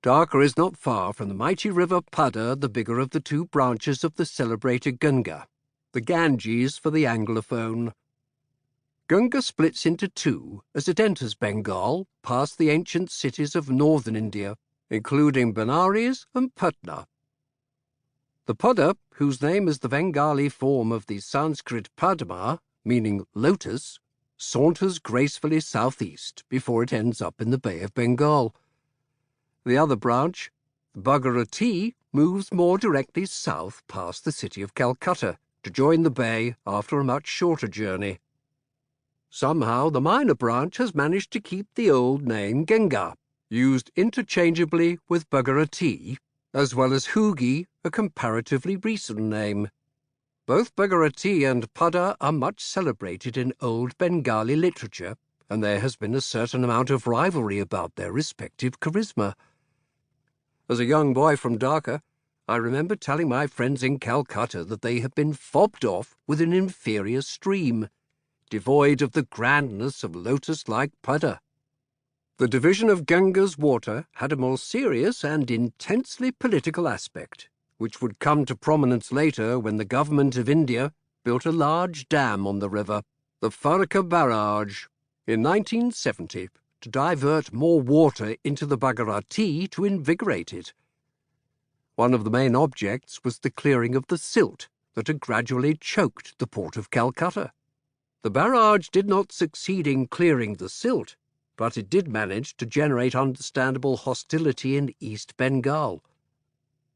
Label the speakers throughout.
Speaker 1: Dhaka is not far from the mighty river Padda, the bigger of the two branches of the celebrated Ganga, the Ganges for the Anglophone. Ganga splits into two as it enters Bengal, past the ancient cities of northern India, including Benares and Patna. The Padda, whose name is the Bengali form of the Sanskrit Padma, meaning lotus, saunters gracefully southeast before it ends up in the Bay of Bengal. The other branch, Bhagirathi, moves more directly south past the city of Calcutta to join the bay after a much shorter journey. Somehow the minor branch has managed to keep the old name Ganga, used interchangeably with Bhagirathi, as well as Hugi, a comparatively recent name. Both Bhagirathi and Padda are much celebrated in old Bengali literature, and there has been a certain amount of rivalry about their respective charisma. As a young boy from Dhaka, I remember telling my friends in Calcutta that they had been fobbed off with an inferior stream, devoid of the grandness of lotus-like Padda. The division of Ganga's water had a more serious and intensely political aspect, which would come to prominence later when the government of India built a large dam on the river, the Farakka Barrage, in 1970, to divert more water into the Bhagirathi to invigorate it. One of the main objects was the clearing of the silt that had gradually choked the port of Calcutta. The barrage did not succeed in clearing the silt, but it did manage to generate understandable hostility in East Bengal.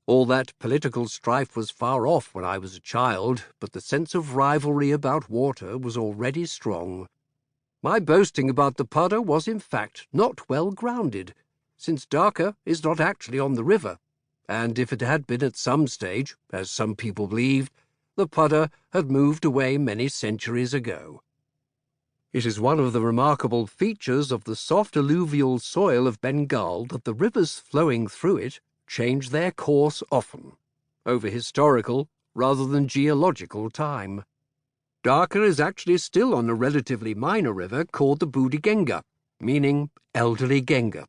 Speaker 1: All that political strife was far off when I was a child, but the sense of rivalry about water was already strong. My boasting about the Padda was in fact not well grounded, since Dhaka is not actually on the river, and if it had been at some stage, as some people believed, the Padda had moved away many centuries ago. It is one of the remarkable features of the soft alluvial soil of Bengal that the rivers flowing through it change their course often, over historical rather than geological time. Dhaka is actually still on a relatively minor river called the Budiganga, meaning elderly Ganga.